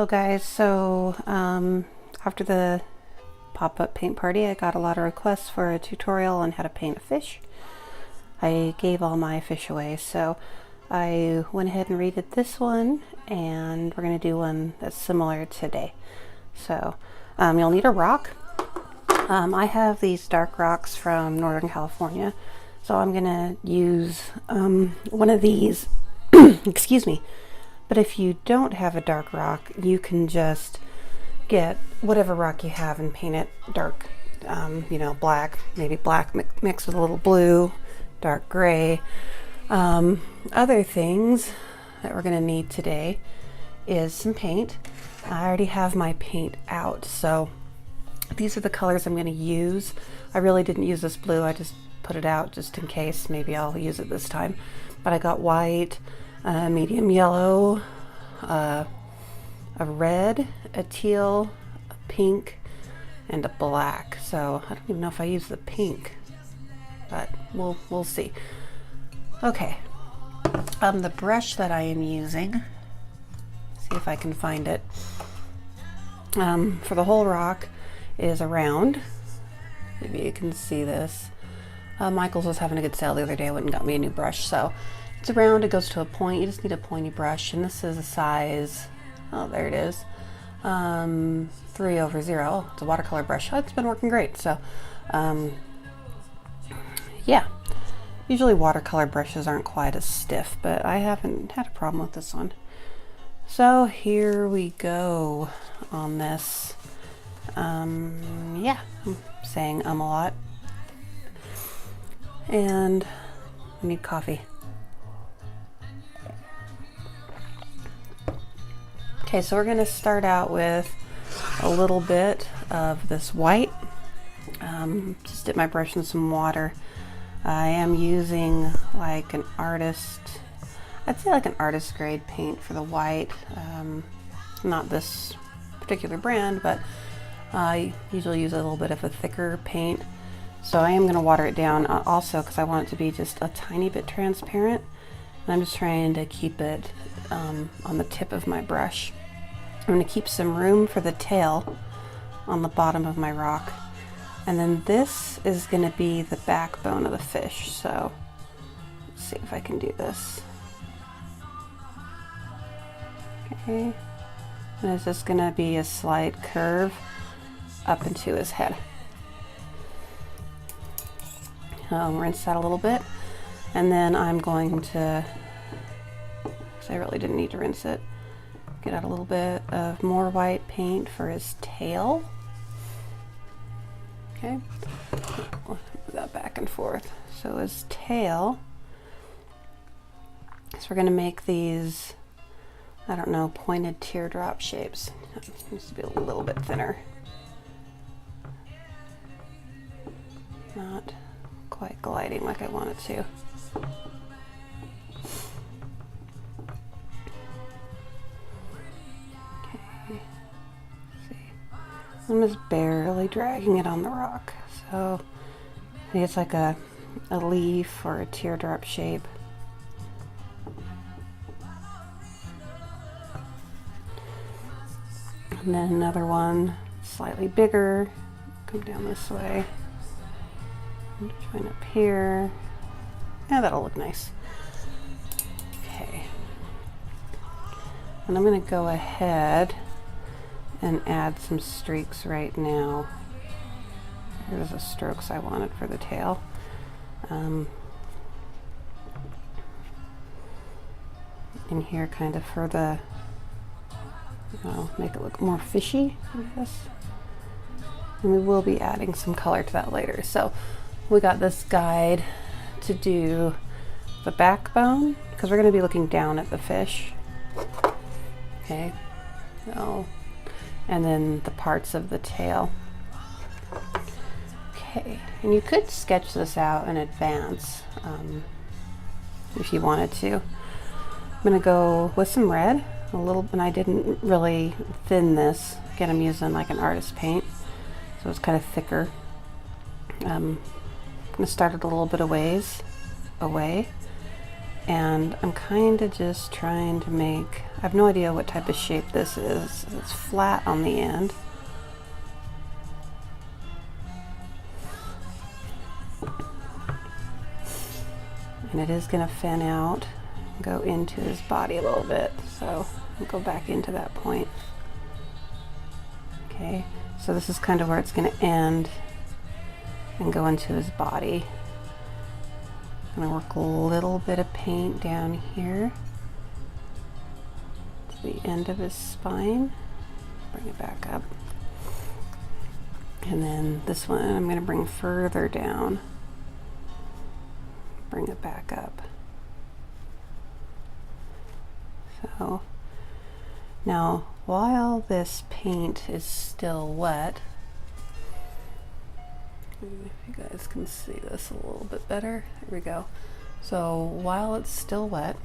Hello guys, so after the pop-up paint party I got a lot of requests for a tutorial on how to paint a fish. I gave all my fish away, so I went ahead and redid this one, and we're going to do one that's similar today. So you'll need a rock. I have these dark rocks from Northern California, so I'm going to use one of these, excuse me. But if you don't have a dark rock, you can just get whatever rock you have and paint it dark, you know, black, maybe black mixed with a little blue, dark gray. Other things that we're going to need today is some paint. I already have my paint out, so these are the colors I'm going to use. I really didn't use this blue, I just put it out just in case, maybe I'll use it this time. But I got white, medium yellow, a red, a teal, a pink, and a black. So I don't even know if I use the pink, but we'll see. Okay, the brush that I am using, see if I can find it, for the whole rock is a round. Maybe you can see this. Michael's was having a good sale the other day. I went and got me a new brush, so it's a round, it goes to a point. You just need a pointy brush, and this is a size, oh there it is, 3/0. It's a watercolor brush. Oh, it's been working great. So yeah, usually watercolor brushes aren't quite as stiff, but I haven't had a problem with this one. So here we go on this. Yeah, I'm saying a lot, and I need coffee. Okay, so we're going to start out with a little bit of this white. Just dip my brush in some water. I am using like an artist, I'd say like an artist grade paint for the white. Not this particular brand, but I usually use a little bit of a thicker paint. So I am going to water it down also because I want it to be just a tiny bit transparent. And I'm just trying to keep it on the tip of my brush. I'm going to keep some room for the tail on the bottom of my rock. And then this is going to be the backbone of the fish. So let's see if I can do this. Okay. And it's just going to be a slight curve up into his head. Rinse that a little bit. And then I'm going to, because I really didn't need to rinse it, get out a little bit of more white paint for his tail. Okay, we'll move that back and forth. So his tail, so we're going to make these, I don't know, pointed teardrop shapes. It needs to be a little bit thinner. Not quite gliding like I want it to. I'm just barely dragging it on the rock. So I think it's like a leaf or a teardrop shape. And then another one slightly bigger. Come down this way. And join up here. Yeah, that'll look nice. Okay. And I'm going to go ahead and add some streaks right now. Here's the strokes I wanted for the tail. In here kind of for the, make it look more fishy, I guess. And we will be adding some color to that later. So we got this guide to do the backbone, because we're going to be looking down at the fish. Okay, so, and then the parts of the tail. Okay, and you could sketch this out in advance if you wanted to. I'm going to go with some red, a little, and I didn't really thin this. Again, I'm using like an artist paint, so it's kind of thicker. I'm going to start it a little bit a ways away, And I'm kind of just trying to make, I have no idea what type of shape this is. It's flat on the end. And it is going to fan out, go into his body a little bit. So I'll go back into that point. Okay, so this is kind of where it's going to end and go into his body. I'm going to work a little bit of paint down here to the end of his spine. Bring it back up. And then this one I'm going to bring further down. Bring it back up. So now while this paint is still wet, if you guys can see this a little bit better, there we go. So while it's still wet,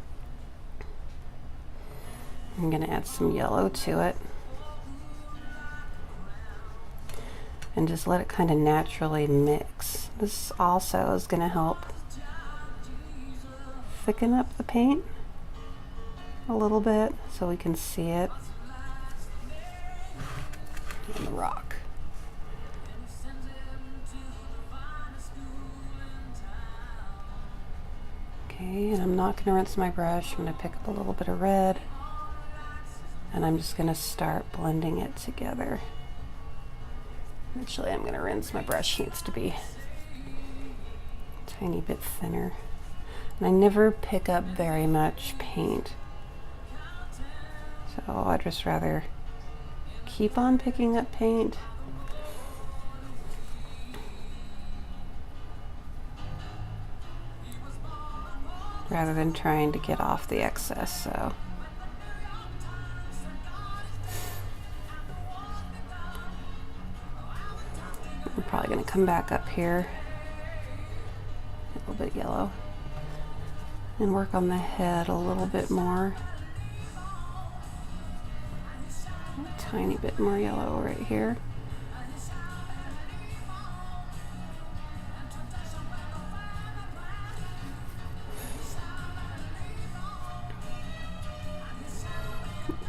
I'm going to add some yellow to it and just let it kind of naturally mix. This also is going to help thicken up the paint a little bit so we can see it on the rock. Okay, and I'm not going to rinse my brush. I'm going to pick up a little bit of red and I'm just going to start blending it together. Actually, I'm going to rinse my brush. It needs to be a tiny bit thinner. And I never pick up very much paint, so I'd just rather keep on picking up paint. Rather than trying to get off the excess. So I'm probably going to come back up here, a little bit yellow, and work on the head a little bit more. A tiny bit more yellow right here.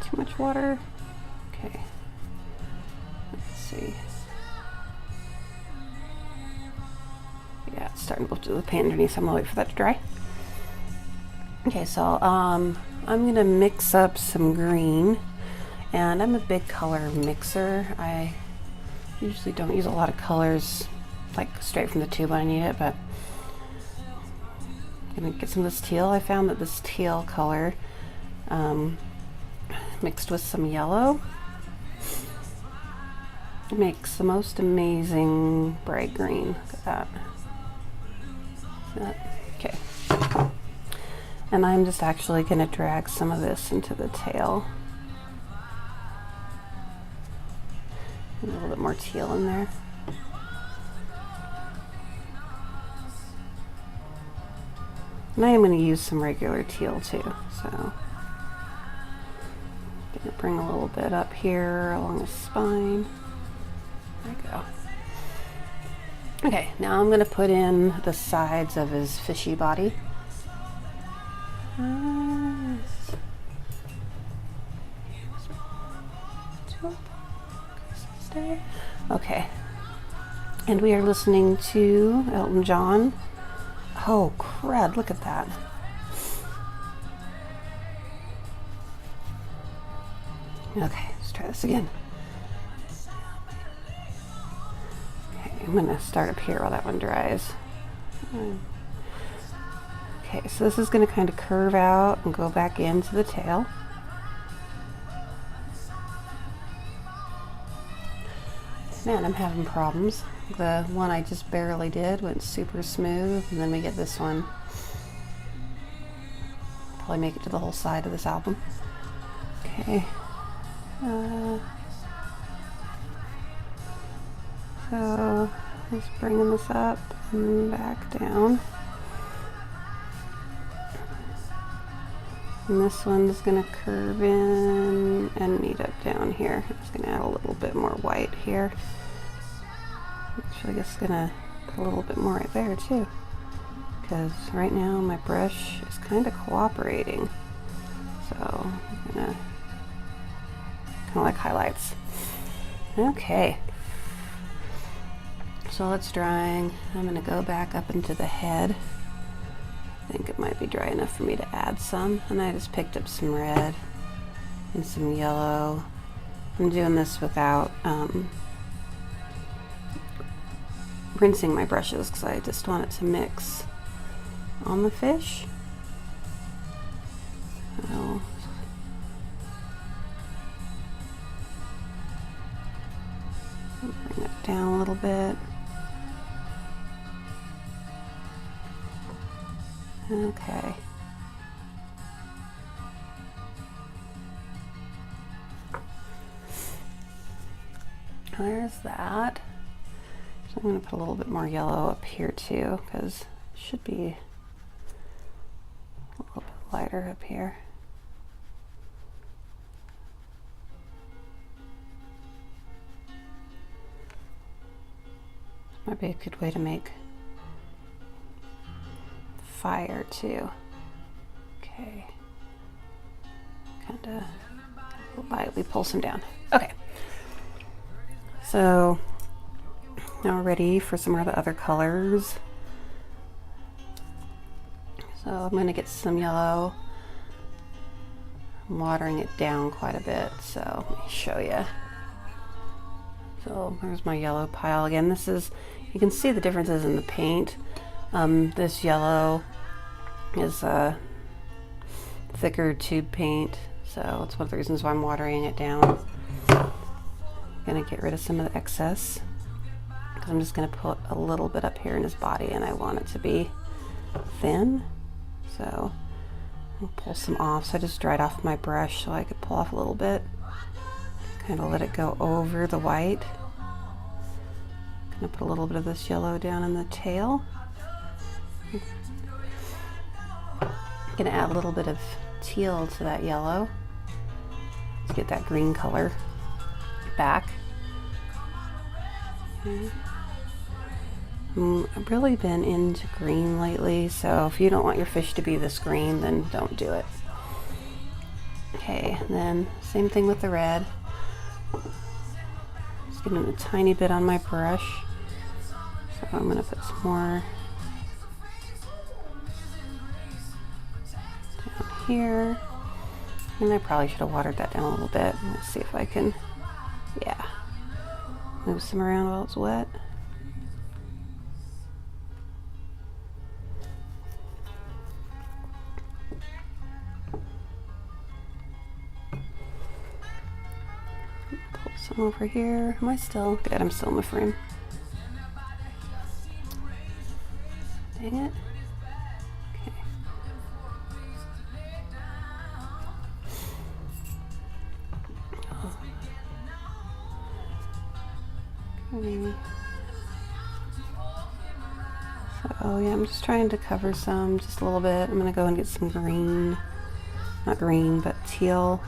Too much water. Okay. Let's see. Yeah, it's starting to go to the paint underneath, so I'm gonna wait for that to dry. Okay, so I'm gonna mix up some green, and I'm a big color mixer. I usually don't use a lot of colors like straight from the tube when I need it, but I'm gonna get some of this teal. I found that this teal color mixed with some yellow makes the most amazing bright green. Look at that. Okay. And I'm just actually going to drag some of this into the tail. A little bit more teal in there. And I am going to use some regular teal too, so I'm going to bring a little bit up here along his spine. There we go. Okay, now I'm going to put in the sides of his fishy body. Okay, and we are listening to Elton John. Oh crud, look at that. Okay, let's try this again. Okay, I'm gonna start up here while that one dries. Okay, so this is going to kind of curve out and go back into the tail. Man, I'm having problems. The one I just barely did went super smooth, and then we get this one. Probably make it to the whole side of this album. Okay. So, just bringing this up and back down. And this one's going to curve in and meet up down here. I'm just going to add a little bit more white here. Actually, I guess going to put a little bit more right there too. because right now my brush is kind of cooperating. So I'm gonna kind of like highlights. Okay. So it's drying. I'm gonna go back up into the head. I think it might be dry enough for me to add some. And I just picked up some red and some yellow. I'm doing this without rinsing my brushes because I just want it to mix on the fish. So, bring it down a little bit. Okay. There's that. So I'm going to put a little bit more yellow up here too, because it should be a little bit lighter up here. This might be a good way to make fire too. Okay. Kind of lightly pull some down. Okay. So now we're ready for some of the other colors. So I'm going to get some yellow. I'm watering it down quite a bit, so let me show you. So there's my yellow pile again. This is, you can see the differences in the paint. This yellow is a thicker tube paint, so it's one of the reasons why I'm watering it down. I'm going to get rid of some of the excess because I'm just going to put a little bit up here in his body and I want it to be thin. So I'll pull some off. So I just dried off my brush so I could pull off a little bit. Kind of let it go over the white. Gonna put a little bit of this yellow down in the tail. Gonna add a little bit of teal to that yellow to get that green color back. Okay. I've really been into green lately, so if you don't want your fish to be this green, then don't do it. Okay, and then same thing with the red. Just getting a tiny bit on my brush. So I'm going to put some more down here. And I probably should have watered that down a little bit. Let's see if I can, yeah, move some around while it's wet. Pull some over here. Am I still? Good, I'm still in the frame. Dang it. Okay. Okay. So yeah, I'm just trying to cover some, just a little bit. I'm gonna go and get some green, not green, but teal.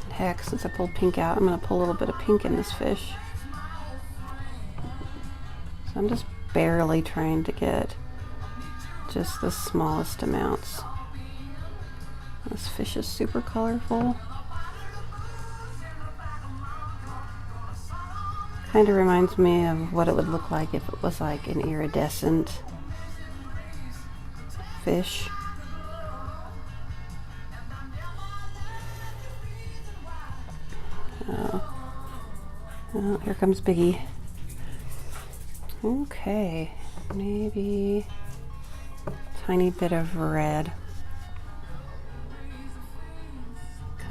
And heck, since I pulled pink out, I'm gonna pull a little bit of pink in this fish. So I'm just barely trying to get just the smallest amounts. This fish is super colorful. Kind of reminds me of what it would look like if it was like an iridescent fish. Oh, here comes Biggie. Okay, maybe a tiny bit of red.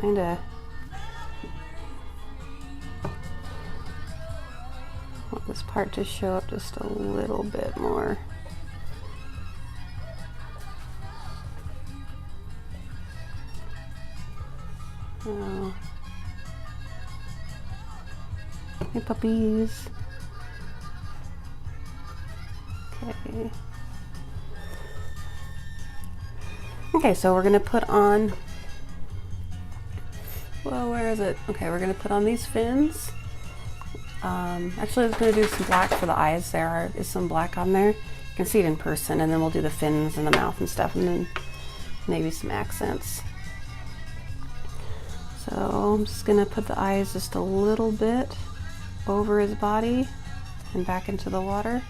Kinda want this part to show up just a little bit more. Oh. Hey puppies. Okay. Okay, so we're gonna put on, well, where is it? Okay, we're gonna put on these fins. Actually, I was going to do some black for the eyes. There is some black on there. You can see it in person, and then we'll do the fins and the mouth and stuff, and then maybe some accents. So I'm just going to put the eyes just a little bit over his body and back into the water.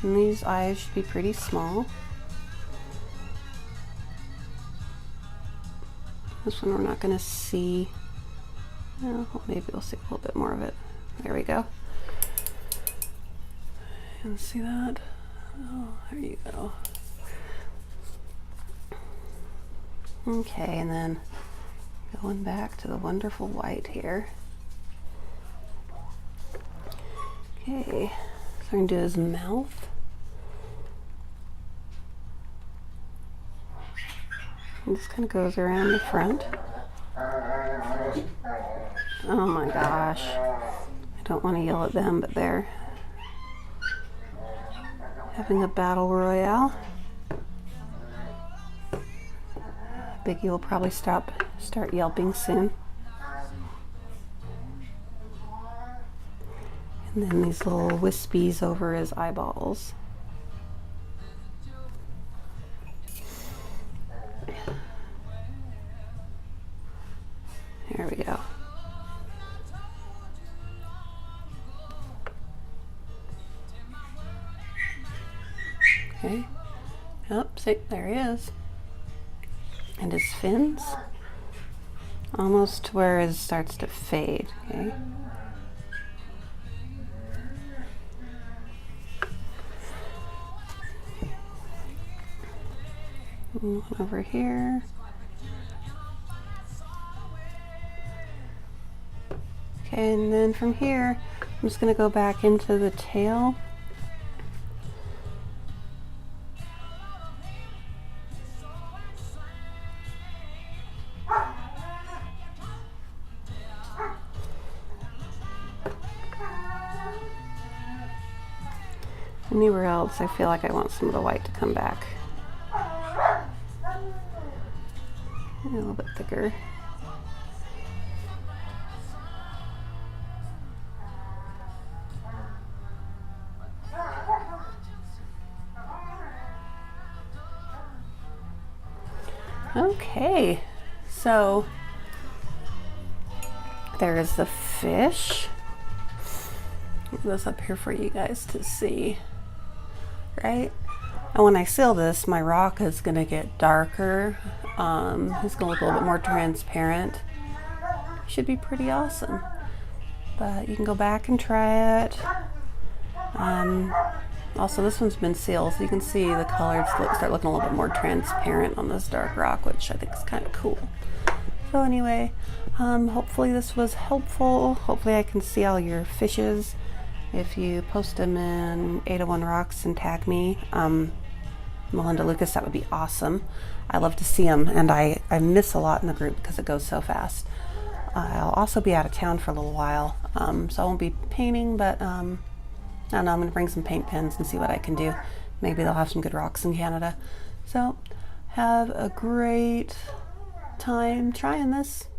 And these eyes should be pretty small. This one we're not going to see. Well, maybe we'll see a little bit more of it. There we go. And see that? Oh, there you go. Okay, and then going back to the wonderful white here. Okay, so we're going to do his mouth. It just kind of goes around the front. Oh my gosh. I don't want to yell at them, but they're having a battle royale. Biggie will probably start yelping soon. And then these little wispies over his eyeballs. There we go. Okay. Oh, see, there he is. And his fins, almost to where it starts to fade. Okay. One over here. Okay, and then from here, I'm just going to go back into the tail. Anywhere else, I feel like I want some of the white to come back. A little bit thicker. Okay, so there's the fish. Put this up here for you guys to see, right? And when I seal this, my rock is going to get darker. It's going to look a little bit more transparent. Should be pretty awesome. But you can go back and try it. Also, this one's been sealed, so you can see the colors start looking a little bit more transparent on this dark rock, which I think is kind of cool. So anyway, hopefully this was helpful. Hopefully I can see all your fishes. If you post them in 801 Rocks and tag me, Melinda Lucas, that would be awesome. I love to see them, and I miss a lot in the group because it goes so fast. I'll also be out of town for a little while, so I won't be painting, but I don't know, I'm going to bring some paint pens and see what I can do. Maybe they'll have some good rocks in Canada. So have a great time trying this.